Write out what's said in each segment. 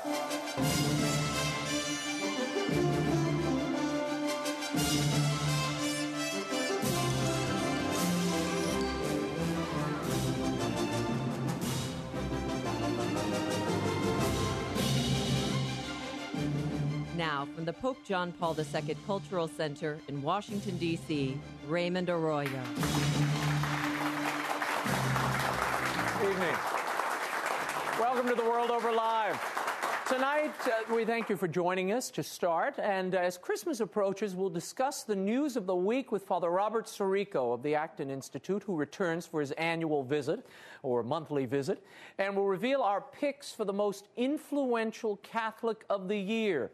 Now, from the Pope John Paul II Cultural Center in Washington, D.C., Raymond Arroyo. Good evening. Welcome to The World Over Live. Tonight, we thank you for joining us to start. And as Christmas approaches, we'll discuss the news of the week with Father Robert Sirico of the Acton Institute, who returns for his annual visit, or monthly visit. And we'll reveal our picks for the most influential Catholic of the year.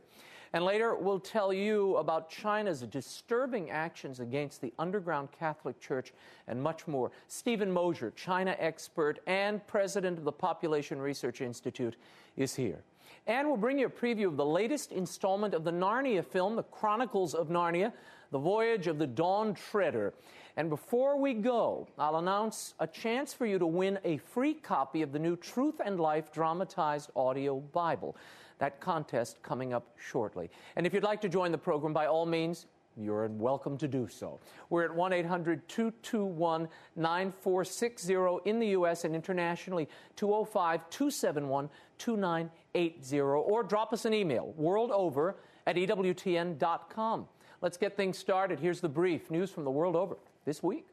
And later, we'll tell you about China's disturbing actions against the underground Catholic Church and much more. Stephen Mosher, China expert and president of the Population Research Institute, is here. And we'll bring you a preview of the latest installment of the Narnia film, The Chronicles of Narnia, The Voyage of the Dawn Treader. And before we go, I'll announce a chance for you to win a free copy of the new Truth and Life dramatized audio Bible. That contest coming up shortly. And if you'd like to join the program, by all means, you're welcome to do so. We're at 1-800-221-9460 in the U.S. and internationally, 205-271-2980. Or drop us an email, worldover@EWTN.com. Let's get things started. Here's the brief. News from the world over this week.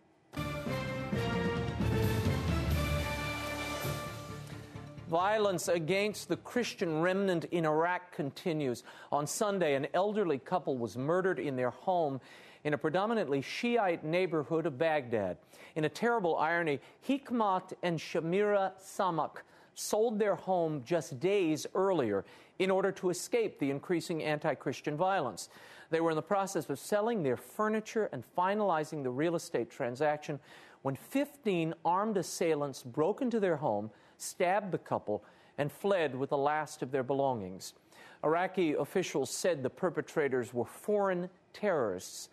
Violence against the Christian remnant in Iraq continues. On Sunday, an elderly couple was murdered in their home in a predominantly Shiite neighborhood of Baghdad. In a terrible irony, Hikmat and Shamira Samak sold their home just days earlier in order to escape the increasing anti-Christian violence. They were in the process of selling their furniture and finalizing the real estate transaction when 15 armed assailants broke into their home, stabbed the couple, and fled with the last of their belongings. Iraqi officials said the perpetrators were foreign terrorists.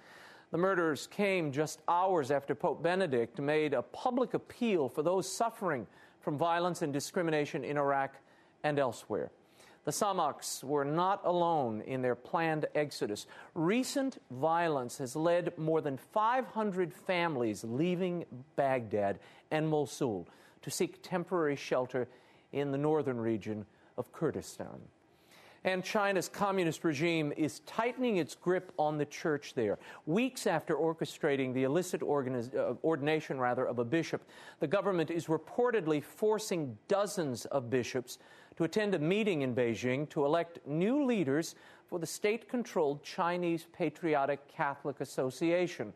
The murders came just hours after Pope Benedict made a public appeal for those suffering from violence and discrimination in Iraq and elsewhere. The Samaks were not alone in their planned exodus. Recent violence has led more than 500 families leaving Baghdad and Mosul to seek temporary shelter in the northern region of Kurdistan. And China's communist regime is tightening its grip on the church there. Weeks after orchestrating the illicit ordination of a bishop, the government is reportedly forcing dozens of bishops to attend a meeting in Beijing to elect new leaders for the state-controlled Chinese Patriotic Catholic Association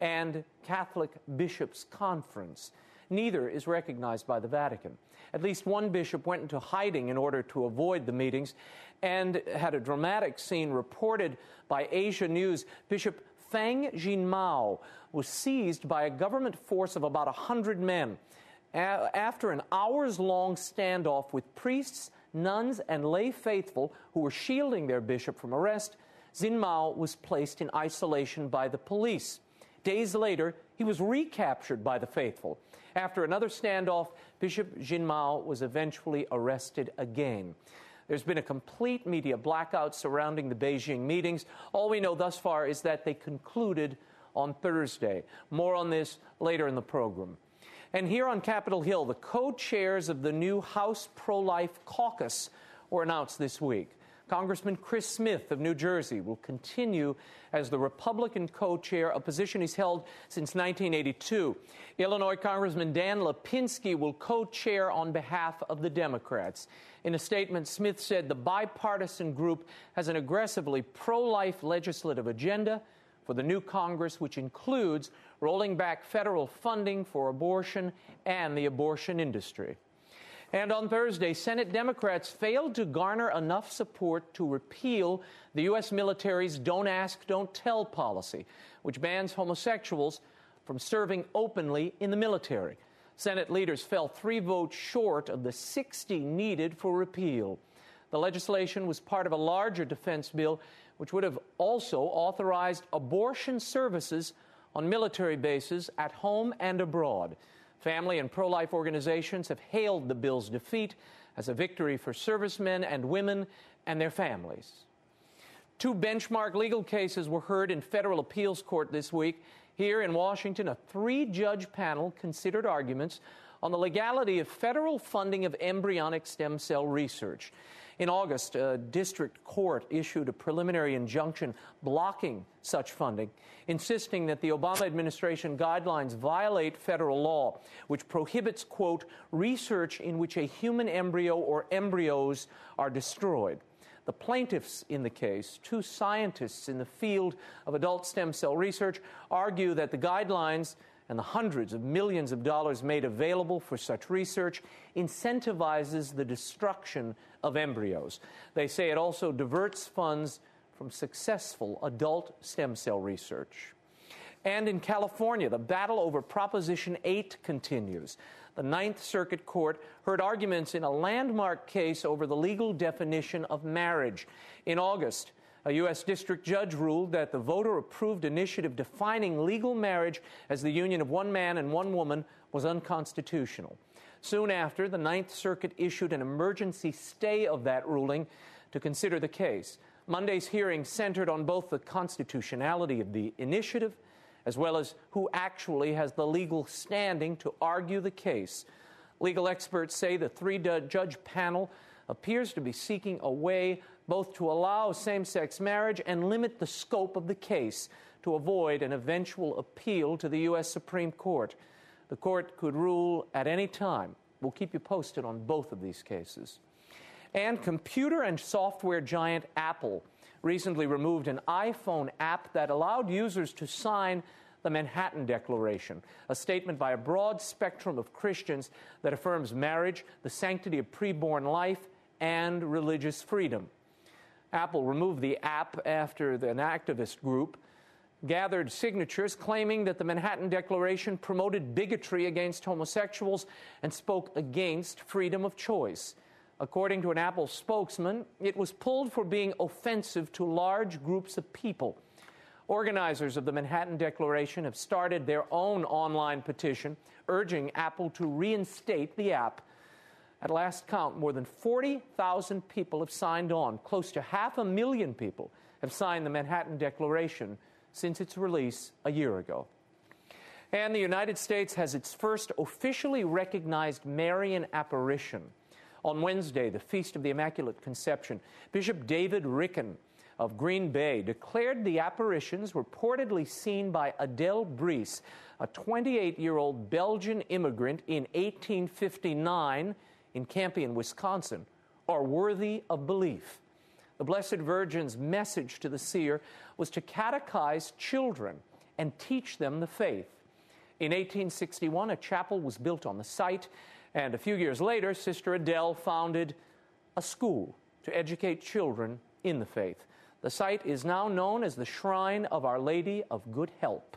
and Catholic Bishops' Conference. Neither is recognized by the Vatican. At least one bishop went into hiding in order to avoid the meetings and had a dramatic scene reported by Asia News. Bishop Fang Jinmao was seized by a government force of about 100 men. After an hours-long standoff with priests, nuns, and lay faithful who were shielding their bishop from arrest, Jinmao was placed in isolation by the police. Days later, he was recaptured by the faithful. After another standoff, Bishop Jinmao was eventually arrested again. There's been a complete media blackout surrounding the Beijing meetings. All we know thus far is that they concluded on Thursday. More on this later in the program. And here on Capitol Hill, the co-chairs of the new House Pro-Life Caucus were announced this week. Congressman Chris Smith of New Jersey will continue as the Republican co-chair, a position he's held since 1982. Illinois Congressman Dan Lipinski will co-chair on behalf of the Democrats. In a statement, Smith said the bipartisan group has an aggressively pro-life legislative agenda for the new Congress, which includes rolling back federal funding for abortion and the abortion industry. And on Thursday, Senate Democrats failed to garner enough support to repeal the U.S. military's Don't Ask, Don't Tell policy, which bans homosexuals from serving openly in the military. Senate leaders fell 3 votes short of the 60 needed for repeal. The legislation was part of a larger defense bill, which would have also authorized abortion services on military bases at home and abroad. Family and pro-life organizations have hailed the bill's defeat, as a victory for servicemen and women and their families. 2 benchmark legal cases were heard in federal appeals court this week. Here in Washington, a 3-judge panel considered arguments on the legality of federal funding of embryonic stem cell research. In August, a district court issued a preliminary injunction blocking such funding, insisting that the Obama administration guidelines violate federal law, which prohibits, quote, research in which a human embryo or embryos are destroyed. The plaintiffs in the case, 2 scientists in the field of adult stem cell research, argue that the guidelines and the hundreds of millions of dollars made available for such research incentivizes the destruction of embryos. They say it also diverts funds from successful adult stem cell research. And in California, the battle over Proposition 8 continues. The Ninth Circuit Court heard arguments in a landmark case over the legal definition of marriage. In August, a U.S. district judge ruled that the voter-approved initiative defining legal marriage as the union of one man and one woman was unconstitutional. Soon after, the Ninth Circuit issued an emergency stay of that ruling to consider the case. Monday's hearing centered on both the constitutionality of the initiative as well as who actually has the legal standing to argue the case. Legal experts say the 3-judge panel appears to be seeking a way both to allow same-sex marriage and limit the scope of the case to avoid an eventual appeal to the U.S. Supreme Court. The court could rule at any time. We'll keep you posted on both of these cases. And computer and software giant Apple recently removed an iPhone app that allowed users to sign the Manhattan Declaration, a statement by a broad spectrum of Christians that affirms marriage, the sanctity of preborn life, and religious freedom. Apple removed the app after an activist group gathered signatures claiming that the Manhattan Declaration promoted bigotry against homosexuals and spoke against freedom of choice. According to an Apple spokesman, it was pulled for being offensive to large groups of people. Organizers of the Manhattan Declaration have started their own online petition urging Apple to reinstate the app. At last count, more than 40,000 people have signed on. Close to 500,000 people have signed the Manhattan Declaration since its release a year ago. And the United States has its first officially recognized Marian apparition. On Wednesday, the Feast of the Immaculate Conception, Bishop David Ricken of Green Bay declared the apparitions reportedly seen by Adele Brees, a 28-year-old Belgian immigrant in 1859 in Campion, Wisconsin, are worthy of belief. The Blessed Virgin's message to the seer was to catechize children and teach them the faith. In 1861, a chapel was built on the site, and a few years later, Sister Adele founded a school to educate children in the faith. The site is now known as the Shrine of Our Lady of Good Help.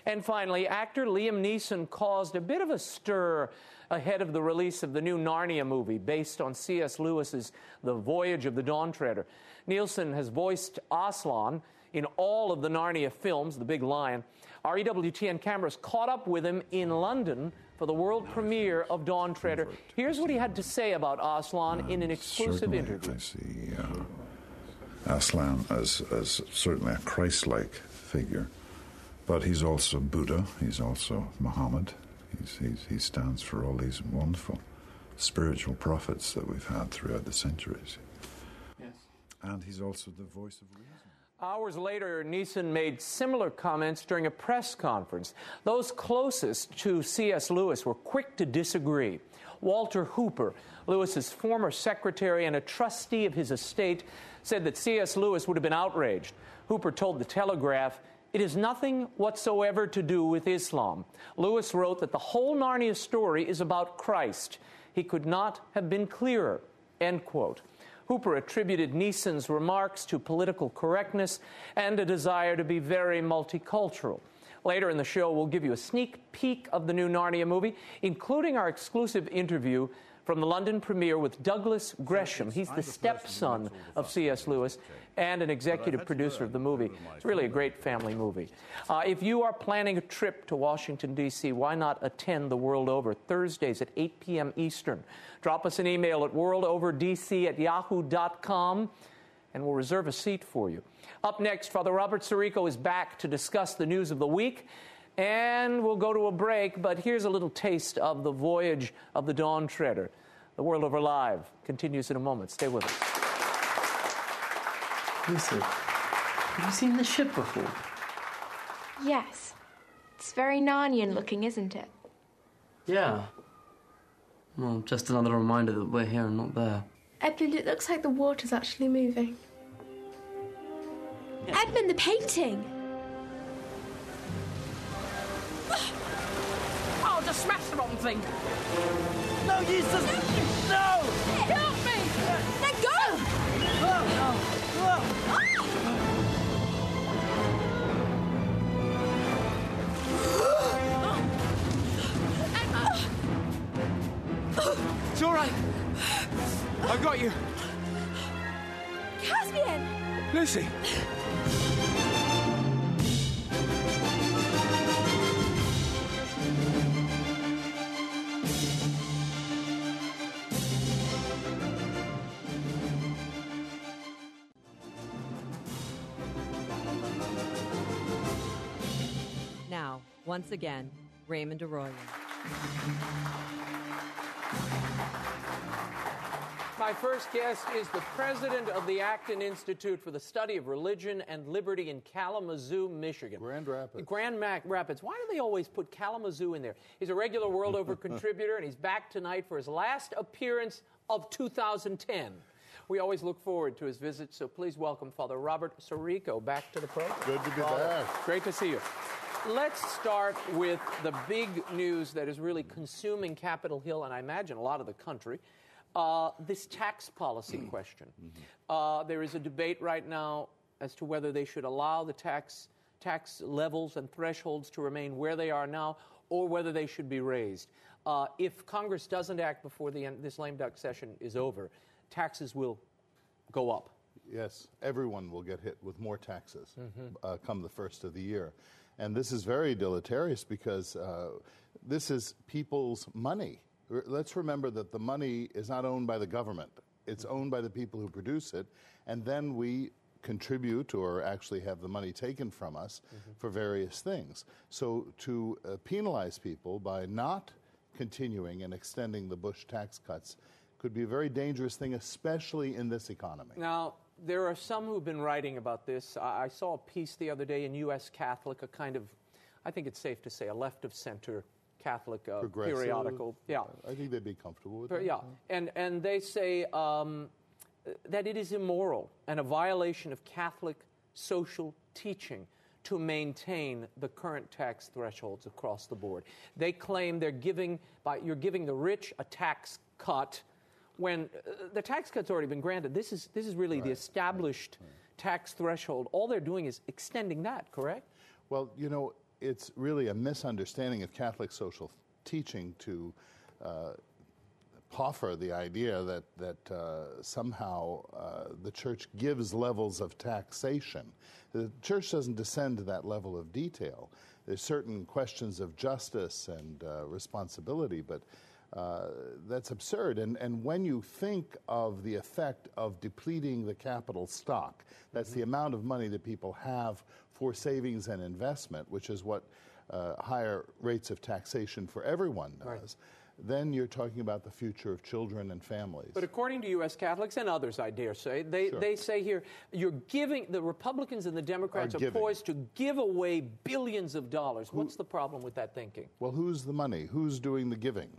And finally, actor Liam Neeson caused a bit of a stir ahead of the release of the new Narnia movie based on C.S. Lewis's The Voyage of the Dawn Treader. Neeson has voiced Aslan in all of the Narnia films, The Big Lion. Our EWTN cameras caught up with him in London for the world premiere of Dawn Treader. Here's what he had to say about Aslan in an exclusive interview. I see Aslan as certainly a Christ-like figure, but he's also Buddha, he's also Muhammad. He stands for all these wonderful spiritual prophets that we've had throughout the centuries. Yes. And he's also the voice of reason. Hours later, Neeson made similar comments during a press conference. Those closest to C.S. Lewis were quick to disagree. Walter Hooper, Lewis's former secretary and a trustee of his estate, said that C.S. Lewis would have been outraged. Hooper told The Telegraph, "It has nothing whatsoever to do with Islam." Lewis wrote that the whole Narnia story is about Christ. He could not have been clearer, end quote. Hooper attributed Neeson's remarks to political correctness and a desire to be very multicultural. Later in the show, we'll give you a sneak peek of the new Narnia movie, including our exclusive interview from the London premiere with Douglas Gresham. He's the stepson of C.S. Lewis and an executive producer of the movie. It's really a great family movie. If you are planning a trip to Washington, D.C., why not attend The World Over Thursdays at 8 p.m. Eastern? Drop us an email at worldoverdc@yahoo.com, and we'll reserve a seat for you. Up next, Father Robert Sirico is back to discuss the news of the week, and we'll go to a break, but here's a little taste of the voyage of the Dawn Treader. The World Over Live continues in a moment. Stay with us. Listen, have you seen the ship before? Yes. It's very Narnian looking, isn't it? Yeah. Well, just another reminder that we're here and not there. Edmund, it looks like the water's actually moving. Yeah. Edmund, the painting! Oh, just smashed the wrong thing. No, Jesus! No! Help me! Let go! It's all right. I got you. Caspian! Lucy. Now, once again, Raymond Arroyo. My first guest is the president of the Acton Institute for the Study of Religion and Liberty in Kalamazoo, Michigan. Grand Rapids. Rapids. Why do they always put Kalamazoo in there? He's a regular World Over contributor, and he's back tonight for his last appearance of 2010. We always look forward to his visit, so please welcome Father Robert Sirico back to the program. Good to be back. Great to see you. Let's start with the big news that is really consuming Capitol Hill, and I imagine a lot of the country. This tax policy question. There is a debate right now as to whether they should allow the tax levels and thresholds to remain where they are now, or whether they should be raised. If Congress doesn't act before this lame duck session is over, taxes will go up. Yes, everyone will get hit with more taxes come the first of the year. And this is very deleterious because this is people's money. Let's remember that the money is not owned by the government. It's owned by the people who produce it, and then we contribute or actually have the money taken from us for various things. So to penalize people by not continuing and extending the Bush tax cuts could be a very dangerous thing, especially in this economy. Now, there are some who've been writing about this. I saw a piece the other day in U.S. Catholic, a kind of, I think it's safe to say, a left-of-center Catholic periodical. Yeah, I think they'd be comfortable with that. Yeah, and they say that it is immoral and a violation of Catholic social teaching to maintain the current tax thresholds across the board. They claim you're giving the rich a tax cut when the tax cut's already been granted. This is really the established tax threshold. All they're doing is extending that, correct? Well, you know, it's really a misunderstanding of Catholic social teaching to proffer the idea that somehow the Church gives levels of taxation. The Church doesn't descend to that level of detail. There's certain questions of justice and responsibility, but that's absurd. And when you think of the effect of depleting the capital stock, that's the amount of money that people have for savings and investment, which is what higher rates of taxation for everyone does, then you're talking about the future of children and families. But according to U.S. Catholics and others, I dare say, they say here, the Republicans and the Democrats are poised to give away billions of dollars. What's the problem with that thinking? Well, who's the money? Who's doing the giving?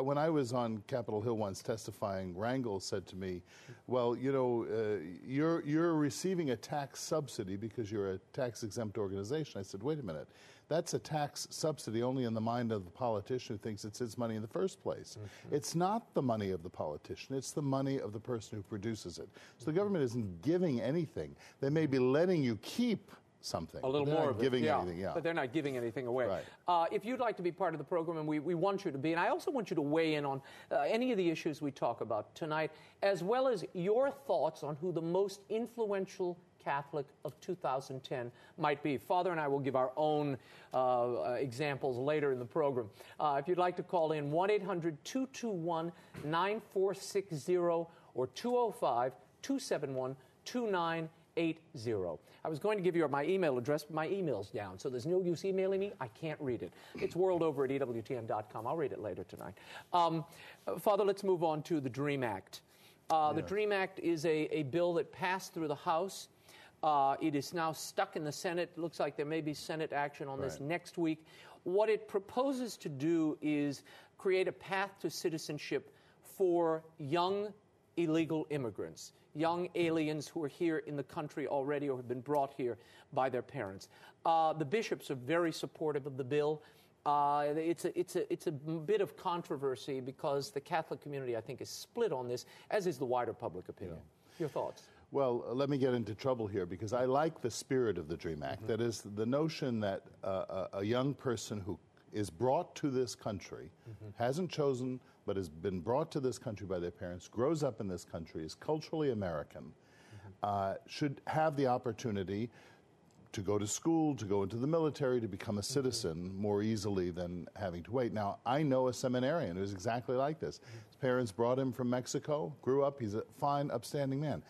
When I was on Capitol Hill once testifying, Rangel said to me, well, you know, you're receiving a tax subsidy because you're a tax-exempt organization. I said, wait a minute. That's a tax subsidy only in the mind of the politician who thinks it's his money in the first place. It's not the money of the politician. It's the money of the person who produces it. So the government isn't giving anything. They may be letting you keep something. A little they're more not of it, giving anything, but they're not giving anything away. Right. If you'd like to be part of the program, and we want you to be, and I also want you to weigh in on any of the issues we talk about tonight, as well as your thoughts on who the most influential Catholic of 2010 might be. Father and I will give our own examples later in the program. If you'd like to call in, 1-800-221-9460 or 205-271-2980. I was going to give you my email address, but my email's down, so there's no use emailing me. I can't read it. It's worldover at EWTN.com. I'll read it later tonight. Father, let's move on to the DREAM Act. The DREAM Act is a bill that passed through the House. It is now stuck in the Senate. It looks like there may be Senate action on this next week. What it proposes to do is create a path to citizenship for young illegal immigrants, young aliens who are here in the country already or have been brought here by their parents. The bishops are very supportive of the bill. It's a bit of controversy because the Catholic community, I think, is split on this, as is the wider public opinion. Your thoughts? Well, let me get into trouble here because I like the spirit of the DREAM Act. That is the notion that a young person who is brought to this country, hasn't chosen, but has been brought to this country by their parents, grows up in this country, is culturally American, should have the opportunity to go to school, to go into the military, to become a citizen more easily than having to wait. Now, I know a seminarian who's exactly like this. His parents brought him from Mexico, grew up, he's a fine, upstanding man.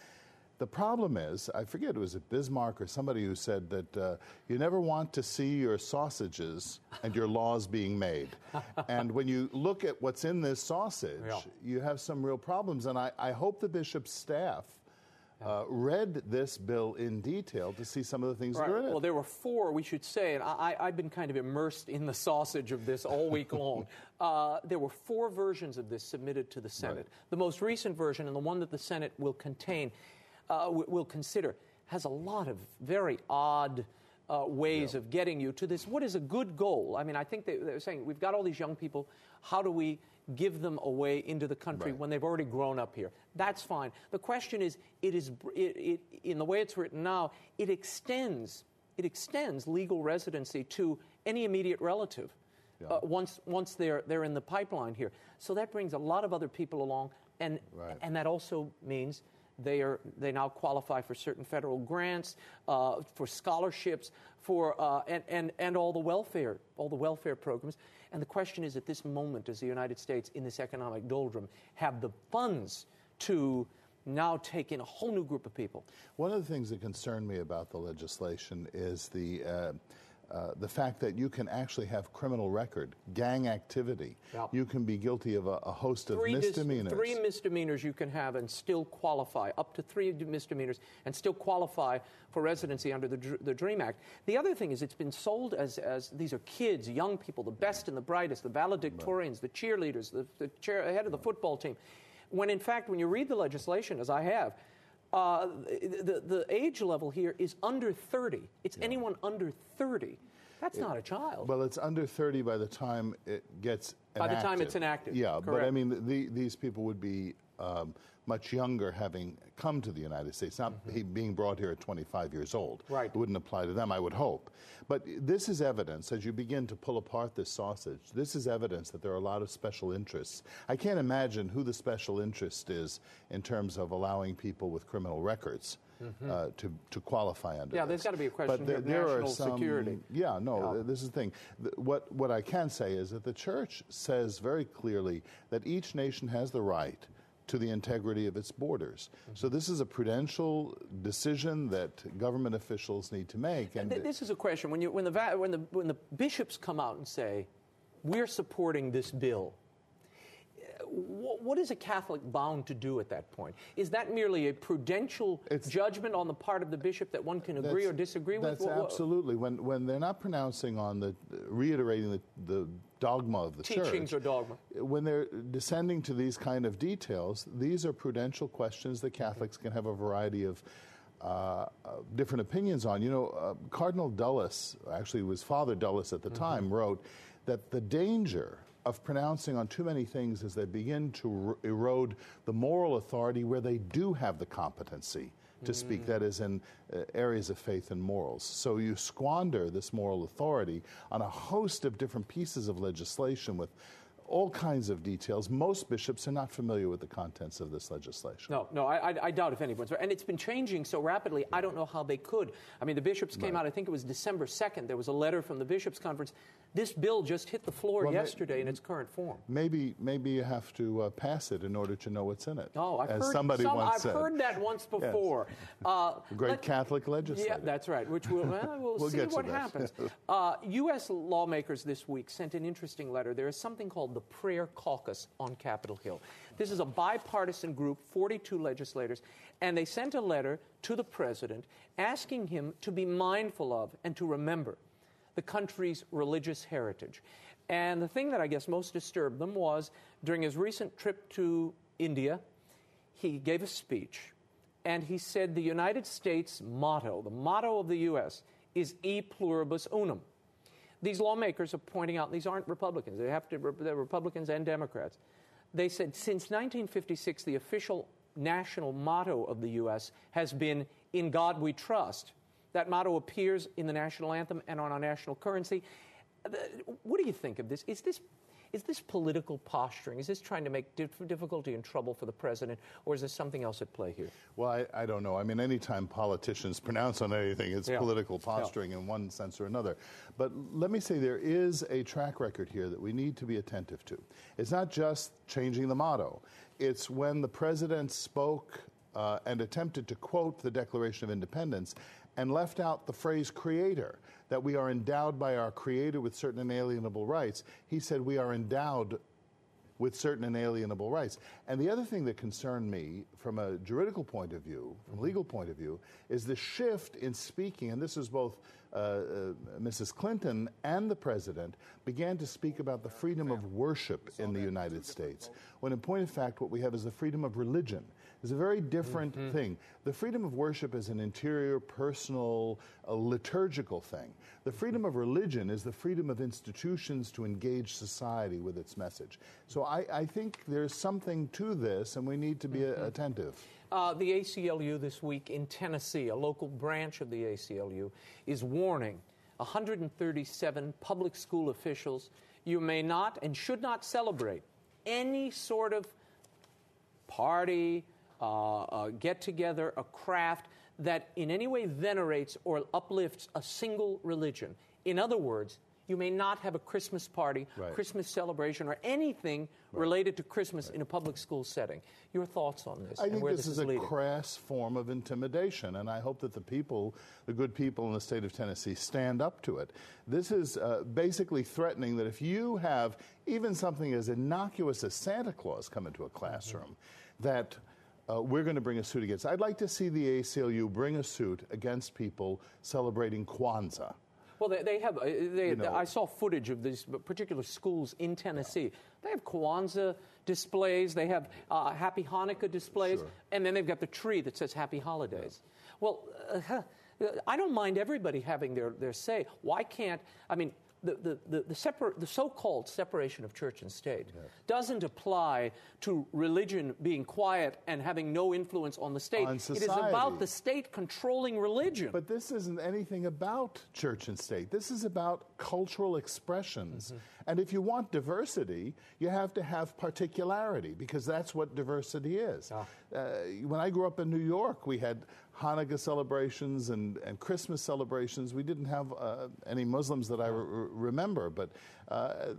The problem is, I forget, it was Bismarck or somebody who said that you never want to see your sausages and your laws being made. And when you look at what's in this sausage, you have some real problems. And I hope the bishop's staff read this bill in detail to see some of the things that are in it. Well, there were four, we should say, and I've been kind of immersed in the sausage of this all week long. There were four versions of this submitted to the Senate. Right. The most recent version, and the one that the Senate will contain, will consider, has a lot of very odd ways of getting you to this. What is a good goal? I mean, I think they're saying we've got all these young people. How do we give them a way into the country when they've already grown up here? That's fine. The question is, in the way it's written now, it extends legal residency to any immediate relative once they're in the pipeline here. So that brings a lot of other people along, and that also means they now qualify for certain federal grants, for scholarships, for and all the welfare programs. And the question is, at this moment, does the United States, in this economic doldrum, have the funds to now take in a whole new group of people? One of the things that concern me about the legislation is the fact that you can actually have criminal record, gang activity. You can be guilty of a host of misdemeanors. 3 misdemeanors you can have and still qualify, up to 3 misdemeanors, and still qualify for residency under the DREAM Act. The other thing is it's been sold as these are kids, young people, the best and the brightest, the valedictorians, the cheerleaders, the head of the football team. When in fact, when you read the legislation, as I have, the age level here is under 30. It's anyone under 30. That's not a child. Well, it's under 30 by the time it gets enacted. By the time it's enacted. Yeah, correct. But I mean, these people would be much younger having come to the United States, not being brought here at 25 years old. Right. It wouldn't apply to them, I would hope. But this is evidence, as you begin to pull apart this sausage, this is evidence that there are a lot of special interests. I can't imagine who the special interest is in terms of allowing people with criminal records to qualify under this. There's got to be a question of national security. This is the thing. What I can say is that the Church says very clearly that each nation has the right to the integrity of its borders. So this is a prudential decision that government officials need to make. And this is a question. When the bishops come out and say, we're supporting this bill, what is a Catholic bound to do at that point? Is that merely a prudential judgment on the part of the bishop that one can agree or disagree with? That's absolutely. When they're not pronouncing on reiterating the dogma of the church. Teachings or dogma. When they're descending to these kind of details, these are prudential questions that Catholics can have a variety of different opinions on. You know, Cardinal Dulles, actually it was Father Dulles at the time, wrote that the danger of pronouncing on too many things as they begin to erode the moral authority where they do have the competency to speak, that is in areas of faith and morals. So you squander this moral authority on a host of different pieces of legislation with all kinds of details. Most bishops are not familiar with the contents of this legislation. No, I doubt if anyone's. And it's been changing so rapidly, I don't know how they could. I mean, the bishops came out, I think it was December 2nd, there was a letter from the bishops' conference. This bill just hit the floor yesterday in its current form. Maybe you have to pass it in order to know what's in it. Oh, I've I've heard that once before. Yes. Great Catholic legislator. Yeah, that's right, which we'll see what happens. U.S. lawmakers this week sent an interesting letter. There is something called the Prayer Caucus on Capitol Hill. This is a bipartisan group, 42 legislators, and they sent a letter to the president asking him to be mindful of and to remember the country's religious heritage. And the thing that I guess most disturbed them was during his recent trip to India, he gave a speech, and he said the United States motto, the motto of the U.S., is E pluribus unum. These lawmakers are pointing out, these aren't Republicans, they're Republicans and Democrats. They said since 1956, the official national motto of the U.S. has been, "In God We Trust." That motto appears in the national anthem and on our national currency. What do you think of this? Is this political posturing? Is this trying to make difficulty and trouble for the president, or is there something else at play here? Well, I don't know. I mean, anytime politicians pronounce on anything, it's political posturing in one sense or another. But let me say there is a track record here that we need to be attentive to. It's not just changing the motto. It's when the president spoke and attempted to quote the Declaration of Independence and left out the phrase creator, that we are endowed by our creator with certain inalienable rights. He said we are endowed with certain inalienable rights. And the other thing that concerned me from a juridical point of view, from a legal point of view, is the shift in speaking, and this is both Mrs. Clinton and the president began to speak about the freedom of worship in the United States, when in point of fact what we have is the freedom of religion. It's a very different thing. The freedom of worship is an interior, personal, liturgical thing. The freedom of religion is the freedom of institutions to engage society with its message. So I think there's something to this, and we need to be attentive. The ACLU this week in Tennessee, a local branch of the ACLU, is warning 137 public school officials you may not and should not celebrate any sort of party, get-together, a craft that in any way venerates or uplifts a single religion. In other words, you may not have a Christmas party, Christmas celebration, or anything related to Christmas in a public school setting. Your thoughts on this? I think this is a crass form of intimidation, and I hope that the good people in the state of Tennessee, stand up to it. This is basically threatening that if you have even something as innocuous as Santa Claus come into a classroom, that we're going to bring a suit against. I'd like to see the ACLU bring a suit against people celebrating Kwanzaa. Well, they have. I saw footage of these particular schools in Tennessee. They have Kwanzaa displays. They have Happy Hanukkah displays, and then they've got the tree that says Happy Holidays. Well, I don't mind everybody having their say. Why can't? I mean, the so-called separation of church and state doesn't apply to religion being quiet and having no influence on the state. On society. It is about the state controlling religion. But this isn't anything about church and state. This is about cultural expressions. And if you want diversity, you have to have particularity, because that's what diversity is. When I grew up in New York, we had Hanukkah celebrations and Christmas celebrations. We didn't have any Muslims that I remember, but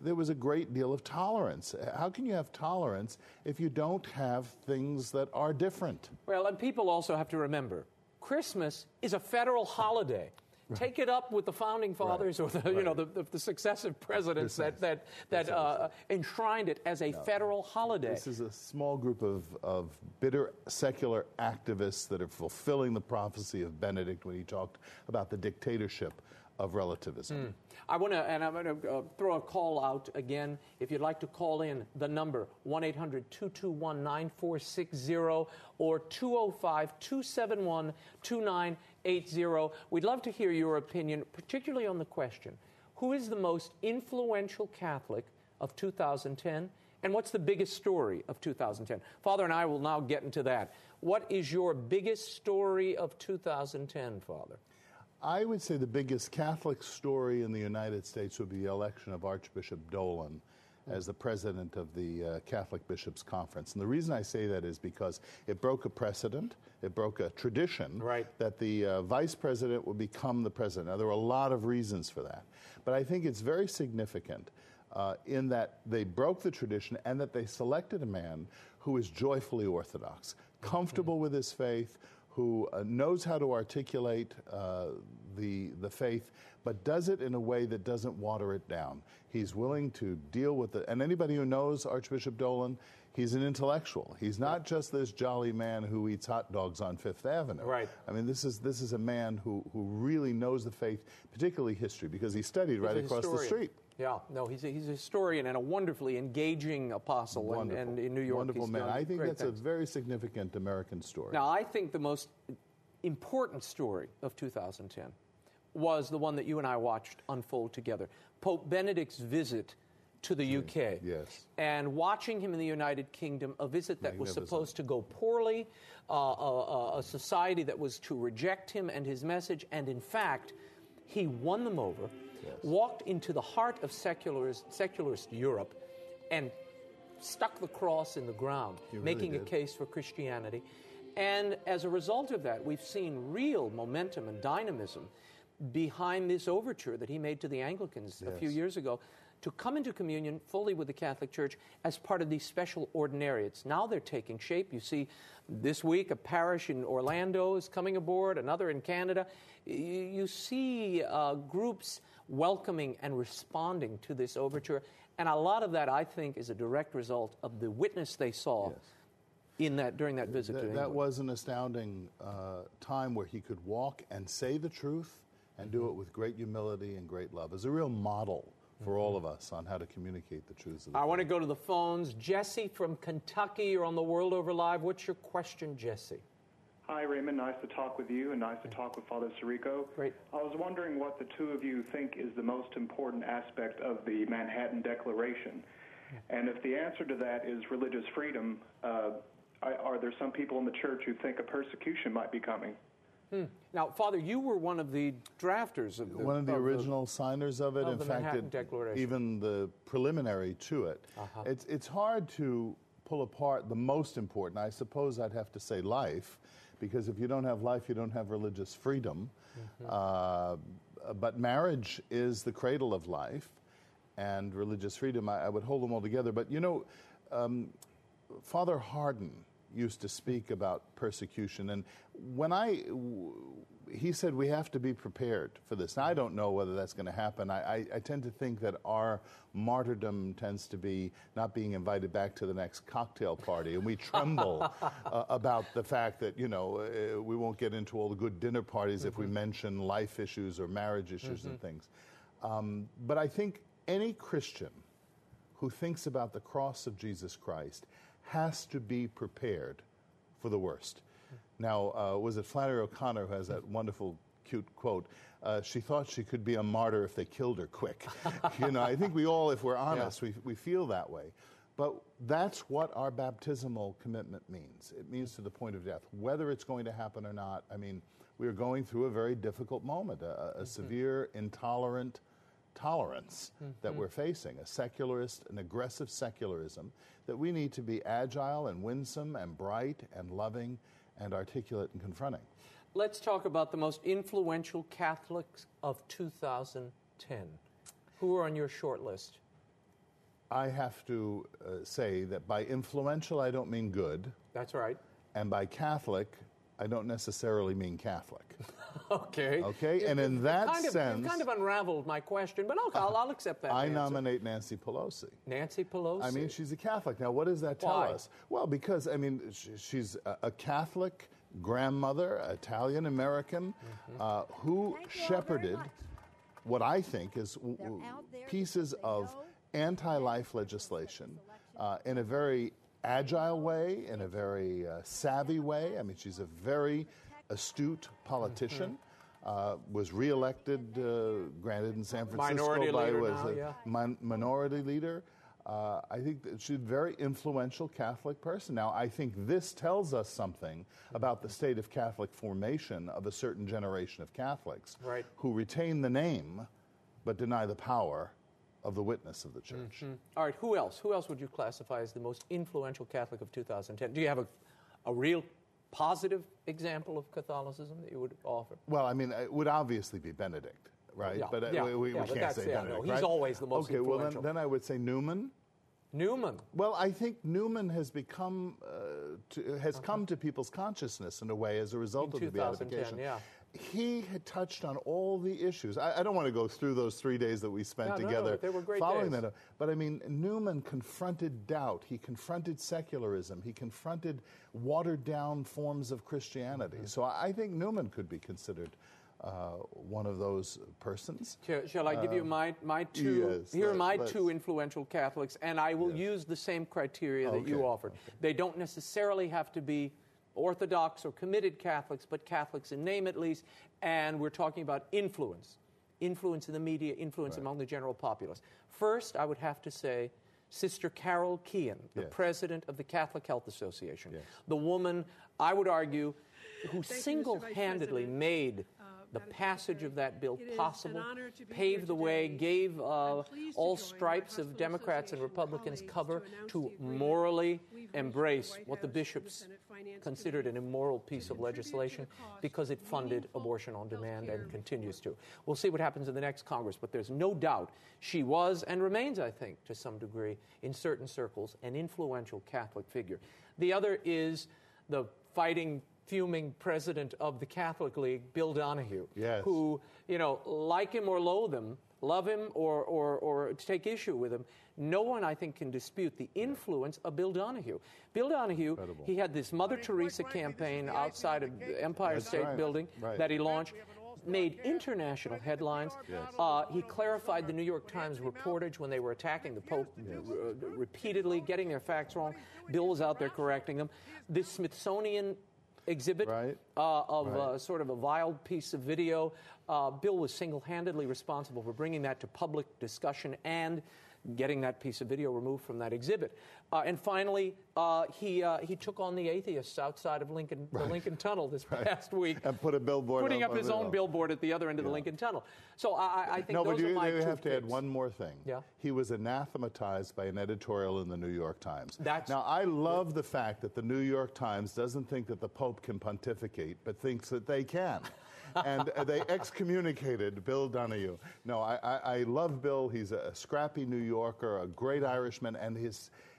there was a great deal of tolerance. How can you have tolerance if you don't have things that are different? Well, and people also have to remember, Christmas is a federal holiday. Take it up with the founding fathers or the successive presidents that enshrined it as a federal holiday. This is a small group of bitter secular activists that are fulfilling the prophecy of Benedict when he talked about the dictatorship of relativism. I'm going to throw a call out again. If you'd like to call in, the number 1-800-221-9460 or 205-271-2980. We'd love to hear your opinion, particularly on the question, who is the most influential Catholic of 2010 And what's the biggest story of 2010? Father and I will now get into that. What is your biggest story of 2010, Father? I would say the biggest Catholic story in the United States would be the election of Archbishop Dolan as the president of the Catholic Bishops' Conference. And the reason I say that is because it broke a precedent, it broke a tradition that the vice president would become the president. Now, there were a lot of reasons for that, but I think it's very significant in that they broke the tradition and that they selected a man who is joyfully Orthodox, comfortable with his faith, who knows how to articulate the faith, but does it in a way that doesn't water it down. He's willing to deal with it. And anybody who knows Archbishop Dolan, he's an intellectual. He's not just this jolly man who eats hot dogs on Fifth Avenue. Right. I mean, this is a man who really knows the faith, particularly history, because he studied right across the street. Yeah, no, he's a historian and a wonderfully engaging apostle, and in New York. Wonderful man. I think that's a very significant American story. Now, I think the most important story of 2010 was the one that you and I watched unfold together. Pope Benedict's visit to the UK. Yes. And watching him in the United Kingdom, a visit that was supposed to go poorly, a society that was to reject him and his message, and in fact, he won them over. Yes. Walked into the heart of secularist Europe and stuck the cross in the ground, making a case for Christianity. And as a result of that, we've seen real momentum and dynamism behind this overture that he made to the Anglicans a few years ago to come into communion fully with the Catholic Church as part of these special ordinariates. Now they're taking shape. You see this week a parish in Orlando is coming aboard, another in Canada. You see groups welcoming and responding to this overture. And a lot of that, I think, is a direct result of the witness they saw during that visit to England. That was an astounding time where he could walk and say the truth and do it with great humility and great love. It's a real model for all of us on how to communicate the truths of the faith. I want to go to the phones. Jesse from Kentucky, you're on the World Over Live. What's your question, Jesse? Hi, Raymond. Nice to talk with you, and nice to talk with Father Sirico. Great. I was wondering what the two of you think is the most important aspect of the Manhattan Declaration. And if the answer to that is religious freedom, are there some people in the church who think a persecution might be coming? Now, Father, you were one of the drafters of one of the original signers of it. In fact, even the preliminary to it. It's hard to pull apart the most important. I suppose I'd have to say life, because if you don't have life, you don't have religious freedom. But marriage is the cradle of life, and religious freedom, I would hold them all together. But, you know, Father Hardin used to speak about persecution, and he said we have to be prepared for this. Now, I don't know whether that's going to happen. I tend to think that our martyrdom tends to be not being invited back to the next cocktail party, and we tremble about the fact that, you know, we won't get into all the good dinner parties if we mention life issues or marriage issues and things. But I think any Christian who thinks about the cross of Jesus Christ has to be prepared for the worst. Now, was it Flannery O'Connor who has that wonderful, cute quote? She thought she could be a martyr if they killed her quick. You know, I think we all, if we're honest, we feel that way. But that's what our baptismal commitment means. It means to the point of death. Whether it's going to happen or not, I mean, we are going through a very difficult moment, a severe, intolerant tolerance that we're facing, a secularist, an aggressive secularism, that we need to be agile and winsome and bright and loving and articulate and confronting. Let's talk about the most influential Catholics of 2010. Who are on your short list? I have to say that by influential, I don't mean good. That's right. And by Catholic, I don't necessarily mean Catholic. Okay. Okay, and in that sense... You've kind of unraveled my question, but I'll accept that I answer. Nominate Nancy Pelosi. Nancy Pelosi? I mean, she's a Catholic. Now, what does that tell us? Well, because, I mean, she's a Catholic grandmother, Italian-American, who shepherded what I think is pieces of anti-life legislation in a very agile way, in a very savvy way. I mean, she's a very astute politician, was reelected, granted in San Francisco, minority leader. I think that she's a very influential Catholic person. Now, I think this tells us something about the state of Catholic formation of a certain generation of Catholics who retain the name but deny the power of the witness of the Church. All right, who else? Who else would you classify as the most influential Catholic of 2010? Do you have a real positive example of Catholicism that you would offer? Well, I mean, it would obviously be Benedict, right? Yeah, but we can't say Benedict, no, right? he's always the most influential. Okay, well, then I would say Newman. Newman. Well, I think Newman has become come to people's consciousness in a way as a result of the beatification. Yeah. He had touched on all the issues. I don't want to go through those 3 days that we spent together. No, they were great following days. that. But I mean, Newman confronted doubt. He confronted secularism. He confronted watered-down forms of Christianity. So I think Newman could be considered one of those persons. Shall I give you my two? Yes, here are my two influential Catholics, and I will use the same criteria that you offered. They don't necessarily have to be Orthodox or committed Catholics, but Catholics in name at least, and we're talking about influence in the media, influence among the general populace. First, I would have to say Sister Carol Keehan, the president of the Catholic Health Association, the woman, I would argue, who single-handedly made the passage of that bill possible, paved the way, gave all stripes of Democrats and Republicans cover to morally embrace what the bishops considered an immoral piece of legislation because it funded abortion on demand and continues to. We'll see what happens in the next Congress, but there's no doubt she was and remains, I think, to some degree, in certain circles, an influential Catholic figure. The other is the fighting, fuming president of the Catholic League, Bill Donahue, who, like him or loathe him, love him or take issue with him, no one, I think, can dispute the influence of Bill Donahue. Bill Donahue, he had this Mother Teresa campaign outside of the Empire State Building that he launched, made international headlines. He clarified the New York Times reportage when they were attacking the Pope repeatedly, getting their facts wrong. Bill was out there correcting them. This Smithsonian exhibit of sort of a vile piece of video. Bill was single-handedly responsible for bringing that to public discussion and getting that piece of video removed from that exhibit. And finally, he took on the atheists outside of Lincoln, the Lincoln Tunnel this past week. And put a billboard putting up his own billboard at the other end of the Lincoln Tunnel. So I think those are my two have to picks. add one more thing. Yeah. He was anathematized by an editorial in the New York Times. Now, I love the fact that the New York Times doesn't think that the Pope can pontificate, but thinks that they can. And they excommunicated Bill Donahue. No, I love Bill. He's a scrappy New Yorker, a great Irishman, and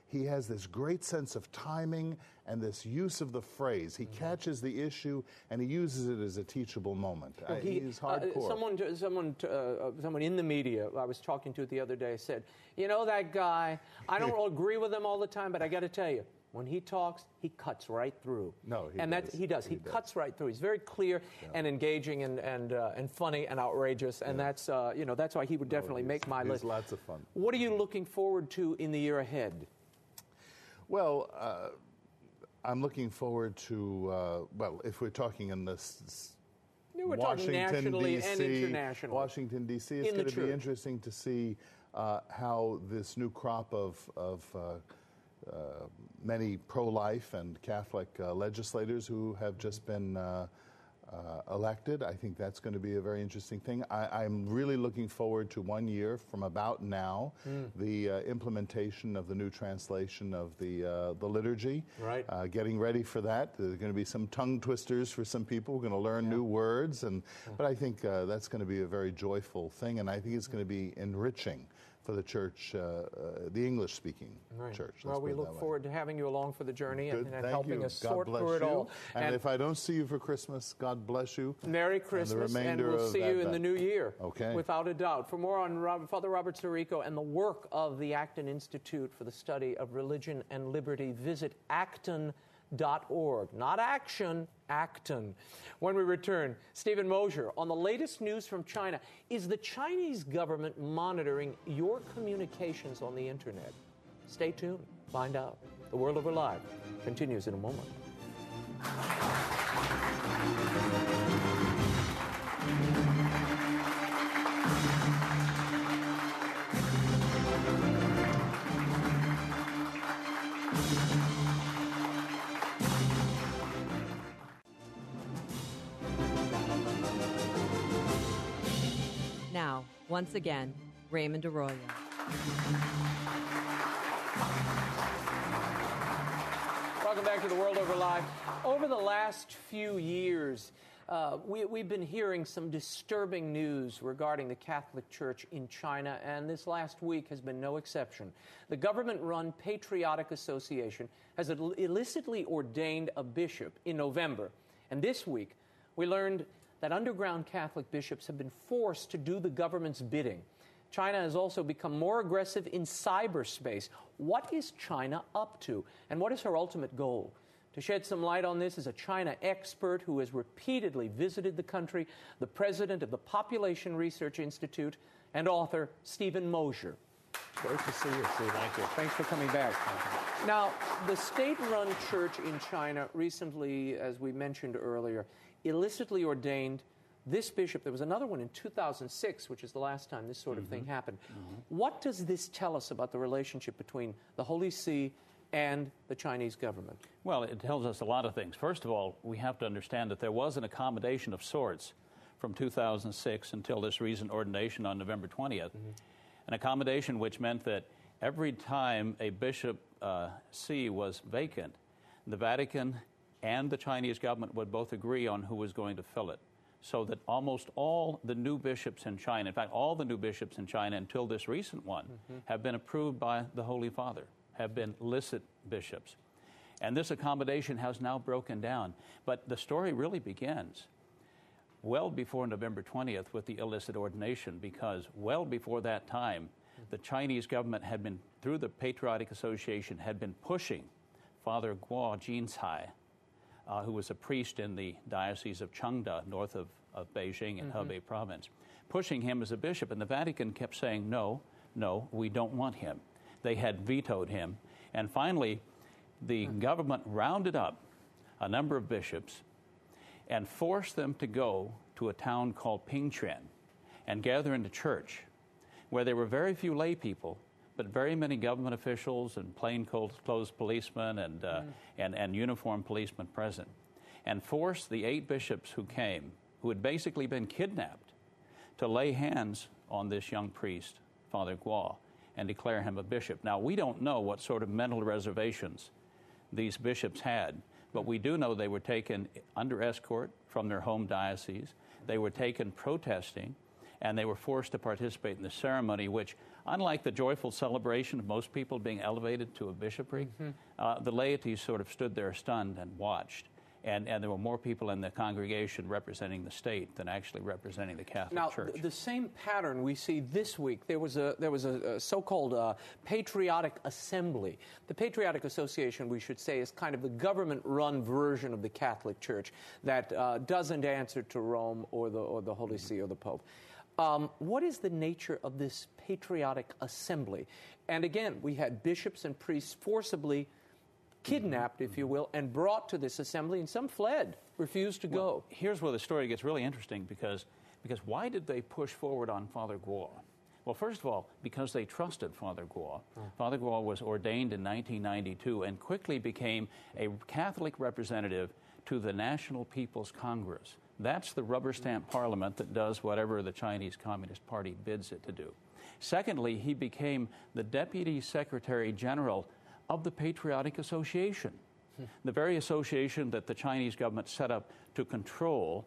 he has this great sense of timing and this use of the phrase. He catches the issue and he uses it as a teachable moment. He's hardcore. Someone in the media I was talking to the other day said, that guy, I don't agree with him all the time, but I got to tell you, when he talks, he cuts right through. No, he does. He does. He cuts right through. He's very clear and engaging and funny and outrageous, and that's why he would definitely make my list. He's lots of fun. What are you looking forward to in the year ahead? Well, I'm looking forward to if we're talking in this. We're talking nationally and internationally. Washington, D.C. It's going to be interesting to see how this new crop of many pro-life and Catholic legislators who have just been elected. I think that's going to be a very interesting thing. I'm really looking forward to 1 year from about now, the implementation of the new translation of the liturgy. Right. Getting ready for that. There's going to be some tongue twisters for some people. We're going to learn new words, but I think that's going to be a very joyful thing, and I think it's going to be enriching for the church, the English-speaking church. Well, we look forward to having you along for the journey and helping us God sort bless through it you. all. And if I don't see you for Christmas, God bless you. Merry Christmas, and we'll see you in the new year, without a doubt. For more on Father Robert Sirico and the work of the Acton Institute for the Study of Religion and Liberty, visit acton.org. Not action, Acton. When we return, Stephen Mosher on the latest news from China. Is the Chinese government monitoring your communications on the internet? Stay tuned. Find out. The World Over Live continues in a moment. Once again, Raymond Arroyo. Welcome back to The World Over Live. Over the last few years, we've been hearing some disturbing news regarding the Catholic Church in China, and this last week has been no exception. The government-run Patriotic Association has illicitly ordained a bishop in November, and this week we learned that underground Catholic bishops have been forced to do the government's bidding. China has also become more aggressive in cyberspace. What is China up to, and what is her ultimate goal? To shed some light on this is a China expert who has repeatedly visited the country, the president of the Population Research Institute, and author Stephen Mosher. Great to see you, Steve. Thank you. Thanks for coming back. Now, the state-run church in China recently, as we mentioned earlier, illicitly ordained this bishop. There was another one in 2006, which is the last time this sort of thing happened. What does this tell us about the relationship between the Holy See and the Chinese government? Well, it tells us a lot of things. First of all, we have to understand that there was an accommodation of sorts from 2006 until this recent ordination on November 20th. An accommodation which meant that every time a bishop see was vacant, the Vatican and the Chinese government would both agree on who was going to fill it. So that almost all the new bishops in China, in fact, all the new bishops in China until this recent one, have been approved by the Holy Father, have been licit bishops. And this accommodation has now broken down. But the story really begins well before November 20th with the illicit ordination, because well before that time, the Chinese government had been, through the Patriotic Association, had been pushing Father Guo Jincai, who was a priest in the Diocese of Chengde, north of Beijing in Hebei province, pushing him as a bishop. And the Vatican kept saying, no, we don't want him. They had vetoed him. And finally, the government rounded up a number of bishops and forced them to go to a town called Pingquan and gather in the church, where there were very few lay people, but very many government officials and plainclothes policemen and uniformed policemen present, and forced the 8 bishops who came, who had basically been kidnapped, to lay hands on this young priest, Father Guo, and declare him a bishop. Now, we don't know what sort of mental reservations these bishops had, but we do know they were taken under escort from their home diocese. They were taken protesting, and they were forced to participate in the ceremony, which, unlike the joyful celebration of most people being elevated to a bishopric, the laity sort of stood there stunned and watched. And there were more people in the congregation representing the state than actually representing the Catholic Church. Now, the same pattern we see this week. There was a so-called Patriotic Assembly. The Patriotic Association, we should say, is kind of the government-run version of the Catholic Church that doesn't answer to Rome or the Holy See or the Pope. What is the nature of this Patriotic Assembly? And again, we had bishops and priests forcibly kidnapped, if you will, and brought to this assembly, and some fled, refused to go. Here's where the story gets really interesting, because why did they push forward on Father Guo? Well, first of all, because they trusted Father Guo. Father Guo was ordained in 1992 and quickly became a Catholic representative to the National People's Congress. That's the rubber stamp parliament that does whatever the Chinese Communist Party bids it to do. Secondly, he became the Deputy Secretary General of the Patriotic Association, the very association that the Chinese government set up to control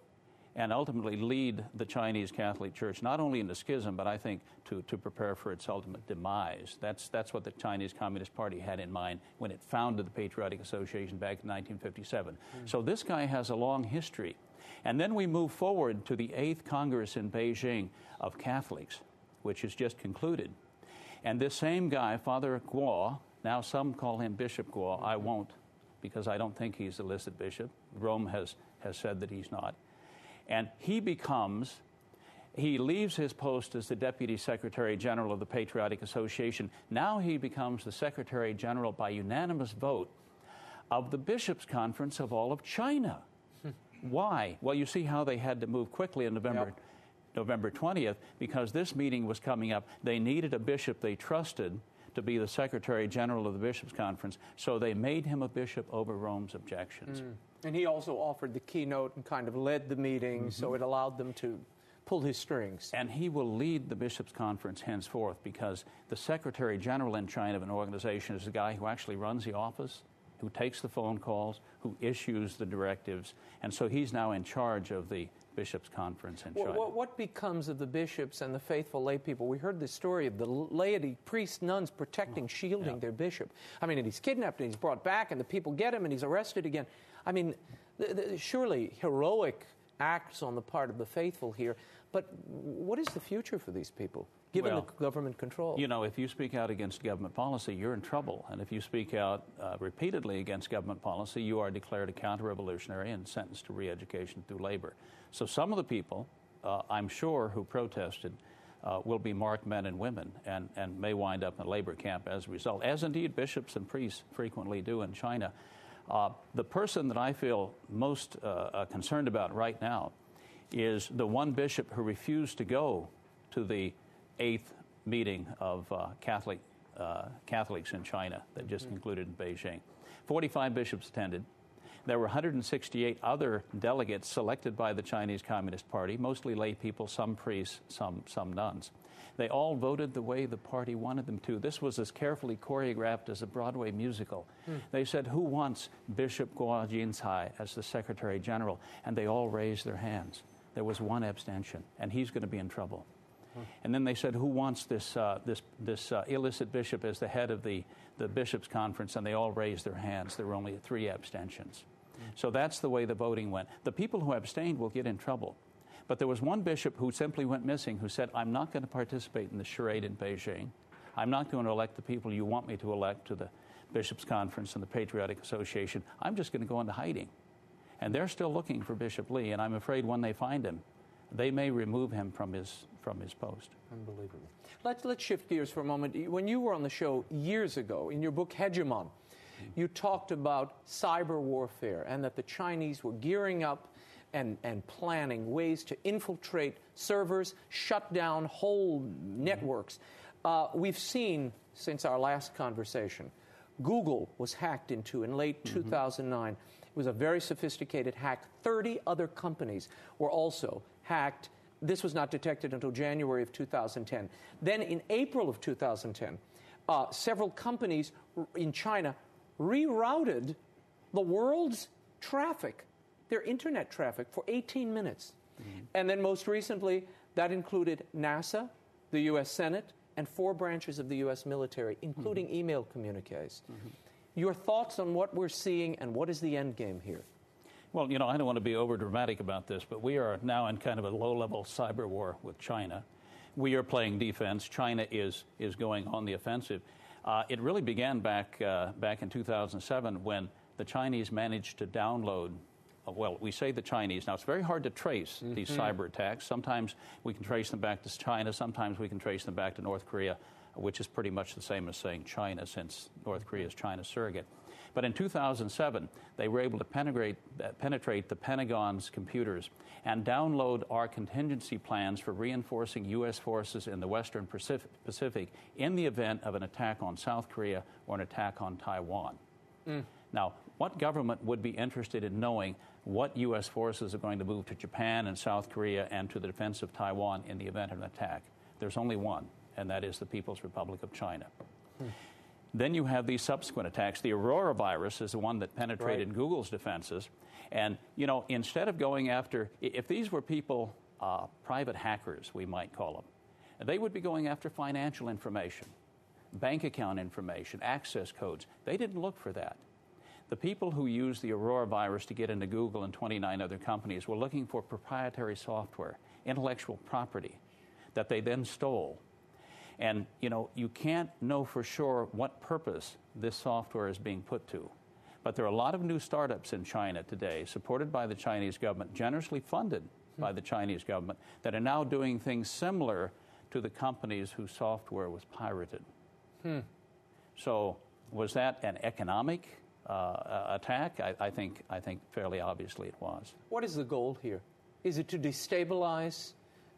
and ultimately lead the Chinese Catholic Church, not only into schism, but I think to prepare for its ultimate demise. That's what the Chinese Communist Party had in mind when it founded the Patriotic Association back in 1957. So this guy has a long history. And then we move forward to the 8th Congress in Beijing of Catholics, which has just concluded. And this same guy, Father Guo, now some call him Bishop Guo. I won't, because I don't think he's a licit bishop. Rome has said that he's not. And he leaves his post as the Deputy Secretary General of the Patriotic Association. Now he becomes the Secretary General by unanimous vote of the Bishops' Conference of all of China. Why? Well, you see how they had to move quickly in November 20th, because this meeting was coming up. They needed a bishop they trusted to be the Secretary General of the Bishops' Conference, so they made him a bishop over Rome's objections. And he also offered the keynote and kind of led the meeting, so it allowed them to pull his strings. And he will lead the bishops' conference henceforth, because the Secretary General in China of an organization is the guy who actually runs the office, who takes the phone calls, who issues the directives, and so he's now in charge of the bishops' conference in China. What becomes of the bishops and the faithful lay people? We heard this story of the laity, priests, nuns protecting, shielding their bishop. I mean, and he's kidnapped and he's brought back, and the people get him and he's arrested again. I mean, surely heroic acts on the part of the faithful here, but what is the future for these people, given the government control? You know, if you speak out against government policy, you're in trouble. And if you speak out repeatedly against government policy, you are declared a counter-revolutionary and sentenced to re-education through labor. So some of the people, I'm sure, who protested will be marked men and women and may wind up in a labor camp as a result, as indeed bishops and priests frequently do in China. The person that I feel most concerned about right now is the one bishop who refused to go to the 8th meeting of Catholics in China that just concluded in Beijing. 45 bishops attended. There were 168 other delegates selected by the Chinese Communist Party, mostly lay people, some priests, some nuns. They all voted the way the party wanted them to. This was as carefully choreographed as a Broadway musical. They said, who wants Bishop Guo Jincai as the Secretary General? And they all raised their hands. There was one abstention, and he's going to be in trouble. And then they said, who wants this illicit bishop as the head of the bishops' conference? And they all raised their hands. There were only 3 abstentions. So that's the way the voting went. The people who abstained will get in trouble. But there was one bishop who simply went missing, who said, I'm not going to participate in the charade in Beijing. I'm not going to elect the people you want me to elect to the bishops' conference and the Patriotic Association. I'm just going to go into hiding. And they're still looking for Bishop Lee, and I'm afraid when they find him, they may remove him from his post. Unbelievable. Let's shift gears for a moment. When you were on the show years ago, in your book Hegemon, you talked about cyber warfare and that the Chinese were gearing up and planning ways to infiltrate servers, shut down whole networks. We've seen, since our last conversation, Google was hacked into in late 2009. It was a very sophisticated hack. 30 other companies were also hacked. This was not detected until January of 2010. Then in April of 2010, several companies in China rerouted the world's traffic, their internet traffic, for 18 minutes. And then most recently, that included NASA, the U.S. Senate, and 4 branches of the U.S. military, including email communiques. Your thoughts on what we're seeing and what is the end game here? Well, you know, I don't want to be over-dramatic about this, but we are now in kind of a low-level cyber war with China. We are playing defense. China is going on the offensive. It really began back in 2007 when the Chinese managed to download, well, we say the Chinese. Now, it's very hard to trace these cyber attacks. Sometimes we can trace them back to China. Sometimes we can trace them back to North Korea, which is pretty much the same as saying China, since North Korea is China's surrogate. But in 2007, they were able to penetrate the Pentagon's computers and download our contingency plans for reinforcing U.S. forces in the Western Pacific in the event of an attack on South Korea or an attack on Taiwan. Now, what government would be interested in knowing what U.S. forces are going to move to Japan and South Korea and to the defense of Taiwan in the event of an attack? There's only one, and that is the People's Republic of China. Then you have these subsequent attacks. The Aurora virus is the one that penetrated Google's defenses. And, you know, instead of going after, if these were people, private hackers, we might call them, they would be going after financial information, bank account information, access codes. They didn't look for that. The people who used the Aurora virus to get into Google and 29 other companies were looking for proprietary software, intellectual property, that they then stole. And, you know, you can't know for sure what purpose this software is being put to. But there are a lot of new startups in China today, supported by the Chinese government, generously funded by the Chinese government, that are now doing things similar to the companies whose software was pirated. So was that an economic attack? I think fairly obviously it was. What is the goal here? Is it to destabilize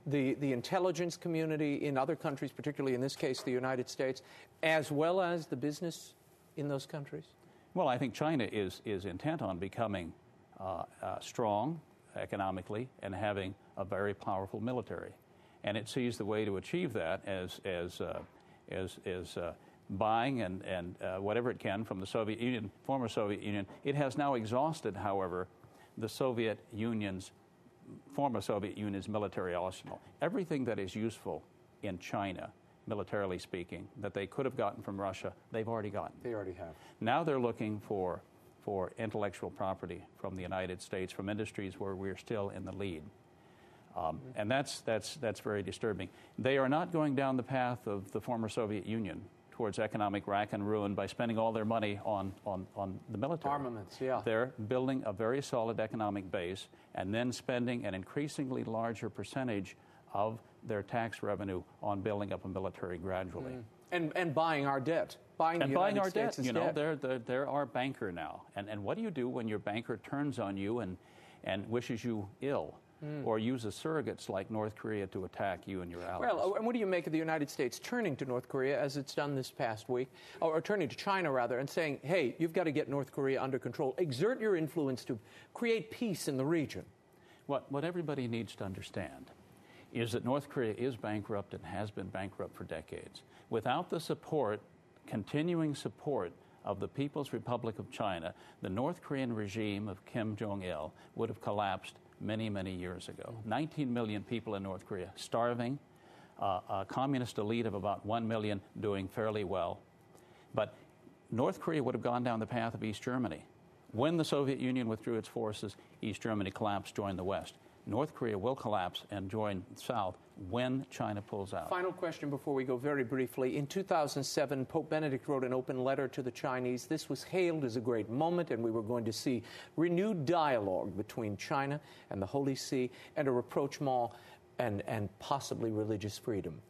the intelligence community in other countries, particularly in this case the United States, as well as the business in those countries? Well, I think China is intent on becoming strong, economically and having a very powerful military. And it sees the way to achieve that as buying and whatever it can from the Soviet Union, former Soviet Union. It has now exhausted, however, the former Soviet Union's military arsenal. Everything that is useful in China, militarily speaking, that they could have gotten from Russia, they've already gotten. They already have. Now they're looking for intellectual property from the United States, from industries where we're still in the lead. And that's very disturbing. They are not going down the path of the former Soviet Union towards economic rack and ruin by spending all their money on the military. Armaments, yeah. They're building a very solid economic base and then spending an increasingly larger percentage of their tax revenue on building up a military gradually. And buying our debt. Buying our debt. You know, they're our banker now. And what do you do when your banker turns on you and wishes you ill? Or uses surrogates like North Korea to attack you and your allies? Well, and what do you make of the United States turning to North Korea, as it's done this past week, or turning to China, rather, and saying, hey, you've got to get North Korea under control. Exert your influence to create peace in the region. What everybody needs to understand is that North Korea is bankrupt and has been bankrupt for decades. Without the support, continuing support, of the People's Republic of China, the North Korean regime of Kim Jong-il would have collapsed many, many years ago. 19 million people in North Korea starving, a communist elite of about 1 million doing fairly well. But North Korea would have gone down the path of East Germany. When the Soviet Union withdrew its forces, East Germany collapsed, joined the West. North Korea will collapse and join the South when China pulls out. Final question before we go very briefly. In 2007, Pope Benedict wrote an open letter to the Chinese. This was hailed as a great moment, and we were going to see renewed dialogue between China and the Holy See and a rapprochement and possibly religious freedom.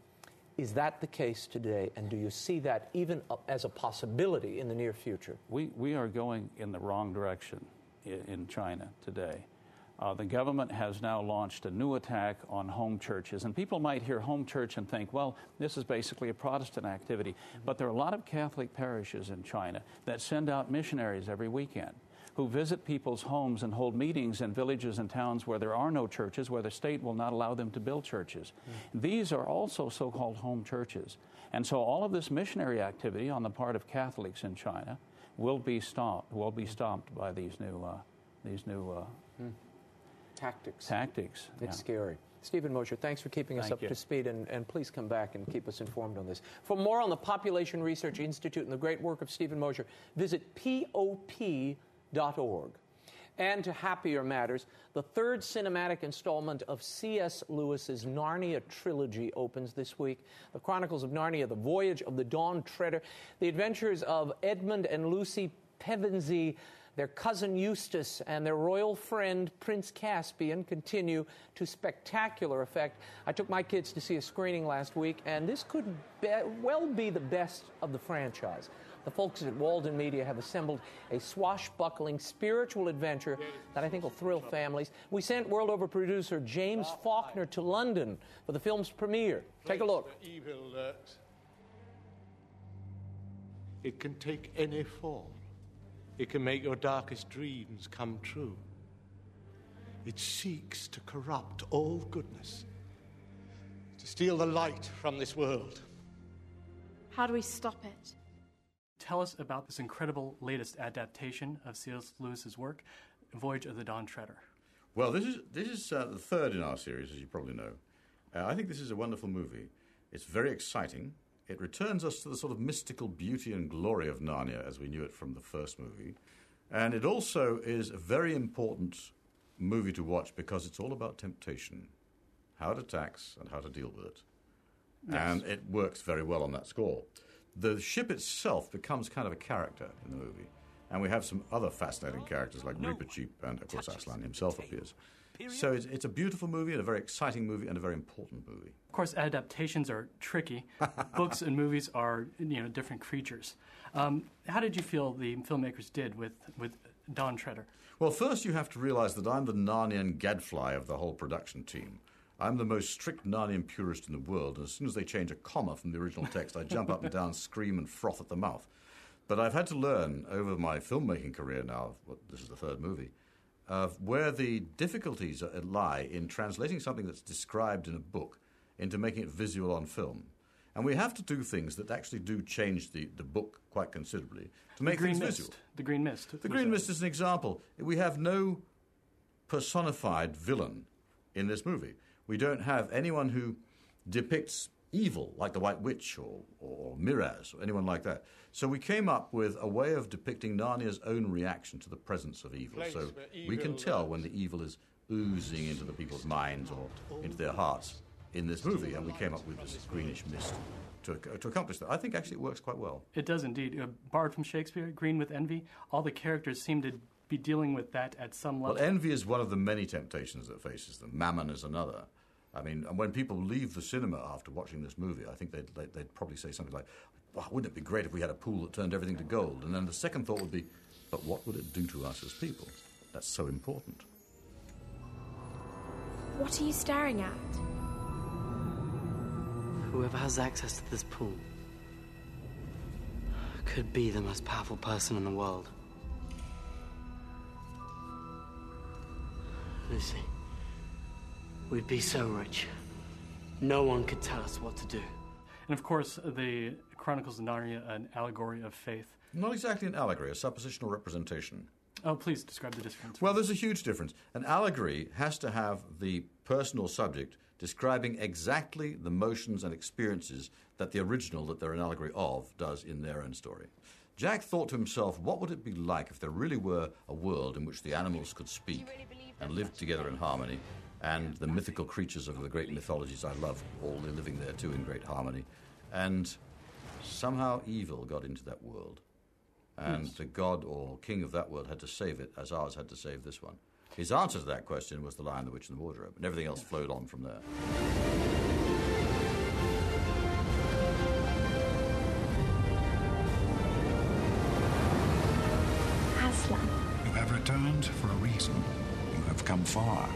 Is that the case today, and do you see that even as a possibility in the near future? We are going in the wrong direction in China today. The government has now launched a new attack on home churches. And people might hear home church and think, well, this is basically a Protestant activity. But there are a lot of Catholic parishes in China that send out missionaries every weekend who visit people's homes and hold meetings in villages and towns where there are no churches, where the state will not allow them to build churches. These are also so-called home churches. And so all of this missionary activity on the part of Catholics in China will be stopped by these new tactics. It's scary. Stephen Mosher, thanks for keeping us up to speed, and please come back and keep us informed on this. For more on the Population Research Institute and the great work of Stephen Mosher, visit pop.org. And to happier matters, the third cinematic installment of C.S. Lewis's Narnia trilogy opens this week. The Chronicles of Narnia, The Voyage of the Dawn Treader, the adventures of Edmund and Lucy Pevensey, their cousin Eustace, and their royal friend Prince Caspian continue to spectacular effect. I took my kids to see a screening last week, and this could well be the best of the franchise. The folks at Walden Media have assembled a swashbuckling spiritual adventure that I think will thrill families. We sent World Over producer James Faulkner to London for the film's premiere. Take a look. Evil lurks. It can take any form. It can make your darkest dreams come true. It seeks to corrupt all goodness, to steal the light from this world. How do we stop it? Tell us about this incredible latest adaptation of C.S. Lewis's work, Voyage of the Dawn Treader. Well, this is the third in our series, as you probably know. I think this is a wonderful movie. It's very exciting. It returns us to the sort of mystical beauty and glory of Narnia as we knew it from the first movie. And it also is a very important movie to watch because it's all about temptation, how to tax and how to deal with it. Yes. And it works very well on that score. The ship itself becomes kind of a character in the movie. And we have some other fascinating characters like Reaper Cheap, and of course Aslan himself appears. So it's a beautiful movie and a very exciting movie and a very important movie. Of course, adaptations are tricky. Books and movies are, different creatures. How did you feel the filmmakers did with Dawn Treader? Well, first you have to realize that I'm the Narnian gadfly of the whole production team. I'm the most strict Narnian purist in the world, and as soon as they change a comma from the original text, I jump up and down, scream, and froth at the mouth. But I've had to learn over my filmmaking career now, this is the third movie, of where the difficulties lie in translating something that's described in a book into making it visual on film. And we have to do things that actually do change the book quite considerably to make things visual. The Green Mist. The Green Mist is an example. We have no personified villain in this movie. We don't have anyone who depicts evil, like the White Witch or Miraz or anyone like that. So we came up with a way of depicting Narnia's own reaction to the presence of evil. So we can tell when the evil is oozing into the people's minds or into their hearts in this movie, and we came up with this greenish mist to accomplish that. I think actually it works quite well. It does indeed. Borrowed from Shakespeare, Green with Envy, all the characters seem to be dealing with that at some level. Well, envy is one of the many temptations that faces them. Mammon is another. I mean, and when people leave the cinema after watching this movie, I think they'd probably say something like, wow, wouldn't it be great if we had a pool that turned everything to gold? And then the second thought would be, but what would it do to us as people? That's so important. What are you staring at? Whoever has access to this pool could be the most powerful person in the world. Lucy, we'd be so rich. No one could tell us what to do. And of course, the Chronicles of Narnia, an allegory of faith. Not exactly an allegory, a suppositional representation. Oh, please describe the difference. Well, there's a huge difference. An allegory has to have the personal subject describing exactly the motions and experiences that the original that they're an allegory of does in their own story. Jack thought to himself, what would it be like if there really were a world in which the animals could speak and live together in harmony, and the mythical creatures of the great mythologies I love all living there too in great harmony, and somehow evil got into that world. And the god or king of that world had to save it, as ours had to save this one. His answer to that question was The Lion, the Witch, and the Wardrobe, and everything else flowed on from there. Aslan. You have returned for a reason. You have come far.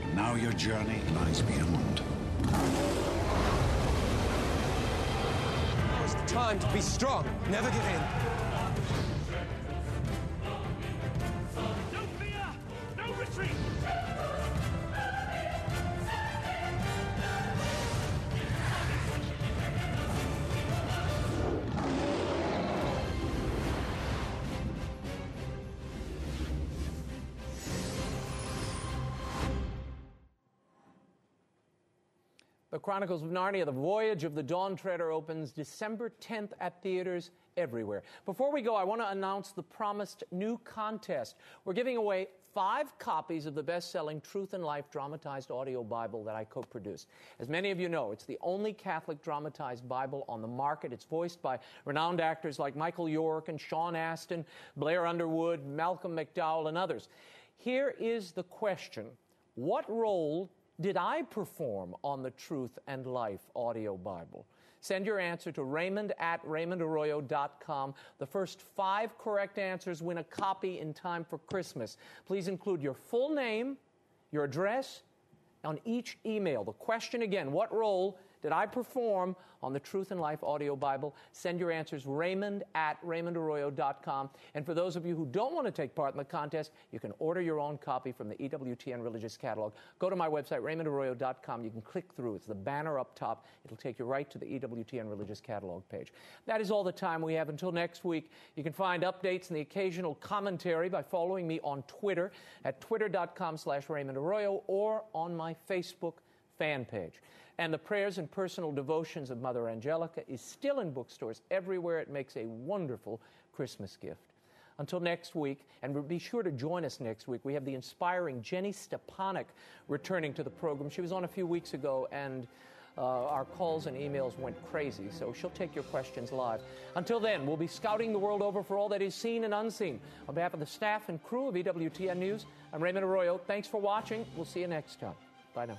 And now your journey lies beyond. Now is the time to be strong. Never give in. No fear! No retreat! The Chronicles of Narnia, The Voyage of the Dawn Treader, opens December 10th at theaters everywhere. Before we go, I want to announce the promised new contest. We're giving away 5 copies of the best-selling Truth and Life dramatized audio Bible that I co-produced. As many of you know, it's the only Catholic dramatized Bible on the market. It's voiced by renowned actors like Michael York and Sean Astin, Blair Underwood, Malcolm McDowell, and others. Here is the question. What role did I perform on the Truth and Life audio Bible? Send your answer to raymond@raymondarroyo.com. The first 5 correct answers win a copy in time for Christmas. Please include your full name, your address, on each email. The question again, what role did I perform on the Truth and Life audio Bible? Send your answers raymond@raymondarroyo.com. And for those of you who don't want to take part in the contest, you can order your own copy from the EWTN Religious Catalog. Go to my website, raymondarroyo.com. You can click through. It's the banner up top. It'll take you right to the EWTN Religious Catalog page. That is all the time we have. Until next week, you can find updates and the occasional commentary by following me on Twitter at twitter.com/RaymondArroyo or on my Facebook fan page. And the Prayers and Personal Devotions of Mother Angelica is still in bookstores everywhere. It makes a wonderful Christmas gift. Until next week, and be sure to join us next week. We have the inspiring Jenny Stepanek returning to the program. She was on a few weeks ago, and our calls and emails went crazy, so she'll take your questions live. Until then, we'll be scouting the world over for all that is seen and unseen. On behalf of the staff and crew of EWTN News, I'm Raymond Arroyo. Thanks for watching. We'll see you next time. Bye now.